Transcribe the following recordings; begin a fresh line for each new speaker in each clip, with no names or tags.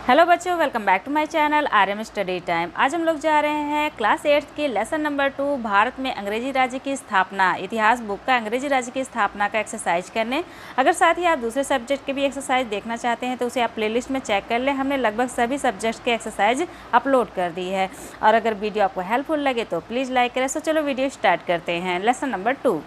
Hello बच्चों, welcome back to my channel RM study time. आज हम लोग जा रहे हैं क्लास 8 के लेसन नंबर 2 भारत में अंग्रेजी राज्य की स्थापना इतिहास बुक का अंग्रेजी राज्य की स्थापना का एक्सरसाइज करने। अगर साथ ही आप दूसरे सब्जेक्ट के भी एक्सरसाइज देखना चाहते हैं तो उसे आप प्लेलिस्ट में चेक कर लें। हमने लगभग सभी सब्जेक्ट्स के एक्सरसाइज अपलोड कर दी है। और अगर वीडियो आपको हेल्पफुल लगे तो प्लीज़ लाइक करें। सो चलो वीडियो स्टार्ट करते हैं। लेसन नंबर 2,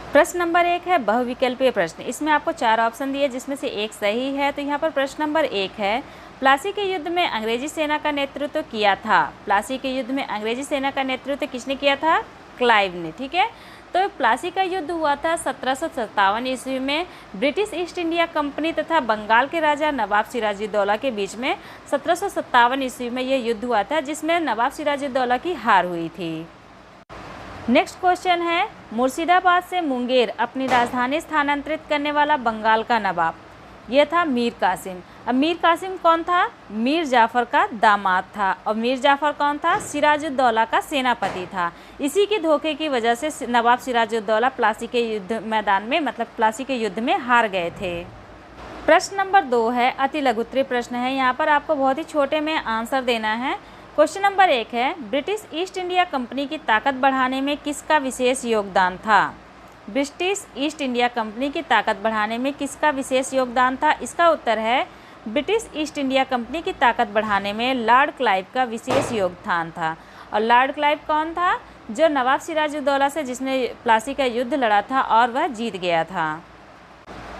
प्रश्न नंबर 1 है बहुविकल्पीय प्रश्न। इसमें आपको 4 ऑप्शन दिए जिसमें से एक सही है। तो यहाँ पर प्रश्न नंबर 1 है, प्लासी के युद्ध में अंग्रेजी सेना का नेतृत्व किया था। प्लासी के युद्ध में अंग्रेजी सेना का नेतृत्व किसने किया था? क्लाइव ने। ठीक है, तो प्लासी का युद्ध हुआ था 1757 ईस्वी में ब्रिटिश ईस्ट इंडिया कंपनी तथा बंगाल के राजा नवाब सिराजुद्दौला के बीच में। 1757 ईस्वी में यह युद्ध हुआ था जिसमें नवाब सिराजुद्दौला की हार हुई थी। नेक्स्ट क्वेश्चन है, मुर्शिदाबाद से मुंगेर अपनी राजधानी स्थानांतरित करने वाला बंगाल का नवाब, यह था मीर कासिम। अब मीर कासिम कौन था? मीर जाफ़र का दामाद था। और मीर जाफ़र कौन था? सिराजुद्दौला का सेनापति था। इसी के धोखे की वजह से नवाब सिराजुद्दौला प्लासी के युद्ध मैदान में प्लासी के युद्ध में हार गए थे। प्रश्न नंबर 2 है, अति लघुत्तरीय प्रश्न है। यहाँ पर आपको बहुत ही छोटे में आंसर देना है। क्वेश्चन नंबर 1 है, ब्रिटिश ईस्ट इंडिया कंपनी की ताकत बढ़ाने में किसका विशेष योगदान था? ब्रिटिश ईस्ट इंडिया कंपनी की ताकत बढ़ाने में किसका विशेष योगदान था? इसका उत्तर है ब्रिटिश ईस्ट इंडिया कंपनी की ताकत बढ़ाने में लॉर्ड क्लाइव का विशेष योगदान था। और लॉर्ड क्लाइव कौन था? जो नवाब सिराजुद्दौला से जिसने प्लासी का युद्ध लड़ा था और वह जीत गया था।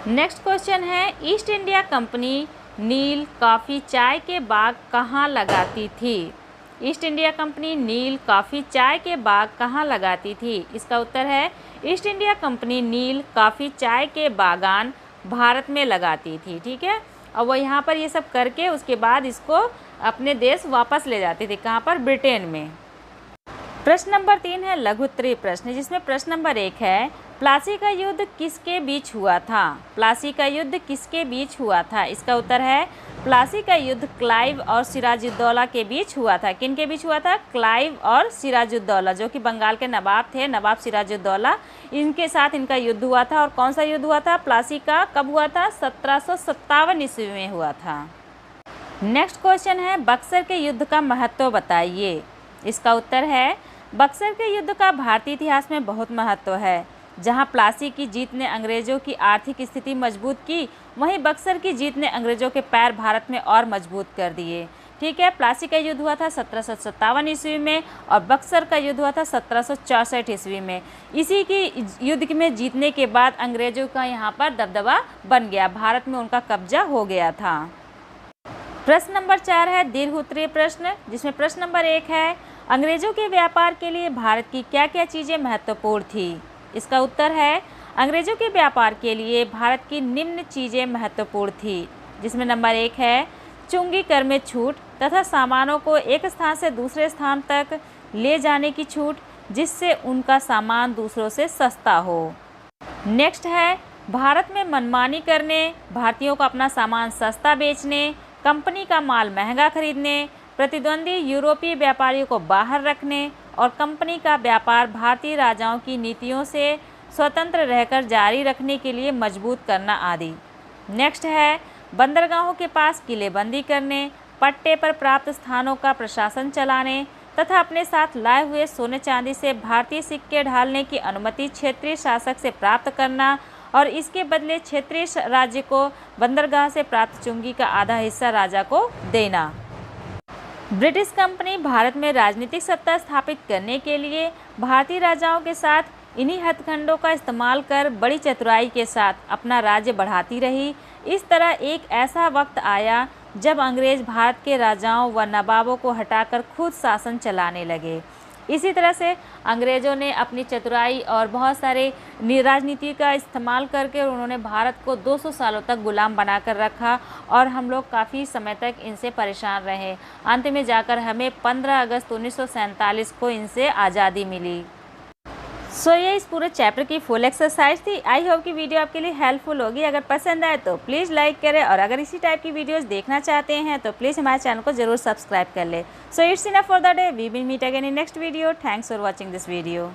नेक्स्ट क्वेश्चन है, ईस्ट इंडिया कंपनी नील, कॉफ़ी, चाय के बाग कहाँ लगाती थी? ईस्ट इंडिया कंपनी नील, कॉफ़ी, चाय के बाग कहाँ लगाती थी? इसका उत्तर है ईस्ट इंडिया कंपनी नील, कॉफ़ी, चाय के बागान भारत में लगाती थी। ठीक है, और वो यहाँ पर ये सब करके उसके बाद इसको अपने देश वापस ले जाती थी। कहाँ पर? ब्रिटेन में। प्रश्न नंबर 3 है, लघुत्तरीय प्रश्न, जिसमें प्रश्न नंबर 1 है, प्लासी का युद्ध किसके बीच हुआ था? प्लासी का युद्ध किसके बीच हुआ था? इसका उत्तर है प्लासी का युद्ध क्लाइव और सिराजुद्दौला के बीच हुआ था। किन के बीच हुआ था? क्लाइव और सिराजुद्दौला, जो कि बंगाल के नवाब थे, नवाब सिराजुद्दौला। इनके साथ इनका युद्ध हुआ था। और कौन सा युद्ध हुआ था? प्लासी का कब हुआ था? 1757 ईस्वी में हुआ था। नेक्स्ट क्वेश्चन है, बक्सर के युद्ध का महत्व बताइए। इसका उत्तर है बक्सर के युद्ध का भारतीय इतिहास में बहुत महत्व है। जहां प्लासी की जीत ने अंग्रेजों की आर्थिक स्थिति मजबूत की, वहीं बक्सर की जीत ने अंग्रेजों के पैर भारत में और मजबूत कर दिए। ठीक है, प्लासी का युद्ध हुआ था 1757 ईस्वी में और बक्सर का युद्ध हुआ था 1764 ईस्वी में। इसी की युद्ध में जीतने के बाद अंग्रेजों का यहाँ पर दबदबा बन गया, भारत में उनका कब्जा हो गया था। प्रश्न नंबर 4 है, दीर्घ-उत्तरीय प्रश्न, जिसमें प्रश्न नंबर 1 है, अंग्रेजों के व्यापार के लिए भारत की क्या क्या चीज़ें महत्वपूर्ण थी? इसका उत्तर है अंग्रेजों के व्यापार के लिए भारत की निम्न चीज़ें महत्वपूर्ण थी, जिसमें नंबर 1 है चुंगी कर में छूट तथा सामानों को एक स्थान से दूसरे स्थान तक ले जाने की छूट, जिससे उनका सामान दूसरों से सस्ता हो। नेक्स्ट है भारत में मनमानी करने, भारतीयों को अपना सामान सस्ता बेचने, कंपनी का माल महंगा खरीदने, प्रतिद्वंदी यूरोपीय व्यापारियों को बाहर रखने और कंपनी का व्यापार भारतीय राजाओं की नीतियों से स्वतंत्र रहकर जारी रखने के लिए मजबूत करना आदि। नेक्स्ट है बंदरगाहों के पास किलेबंदी करने, पट्टे पर प्राप्त स्थानों का प्रशासन चलाने तथा अपने साथ लाए हुए सोने चांदी से भारतीय सिक्के ढालने की अनुमति क्षेत्रीय शासक से प्राप्त करना और इसके बदले क्षेत्रीय राज्य को बंदरगाह से प्राप्त चुंगी का आधा हिस्सा राजा को देना। ब्रिटिश कंपनी भारत में राजनीतिक सत्ता स्थापित करने के लिए भारतीय राजाओं के साथ इन्हीं हथकंडों का इस्तेमाल कर बड़ी चतुराई के साथ अपना राज्य बढ़ाती रही। इस तरह एक ऐसा वक्त आया जब अंग्रेज भारत के राजाओं व नवाबों को हटाकर खुद शासन चलाने लगे। इसी तरह से अंग्रेज़ों ने अपनी चतुराई और बहुत सारे राजनीति का इस्तेमाल करके उन्होंने भारत को 200 सालों तक गुलाम बनाकर रखा और हम लोग काफ़ी समय तक इनसे परेशान रहे। अंत में जाकर हमें 15 अगस्त 1947 को इनसे आज़ादी मिली। सो ये इस पूरे चैप्टर की फुल एक्सरसाइज थी। आई होप कि वीडियो आपके लिए हेल्पफुल होगी। अगर पसंद आए तो प्लीज़ लाइक करें और अगर इसी टाइप की वीडियोस देखना चाहते हैं तो प्लीज़ हमारे चैनल को जरूर सब्सक्राइब कर ले। So it's enough for the day, we will meet again in next video. Thanks for watching this video.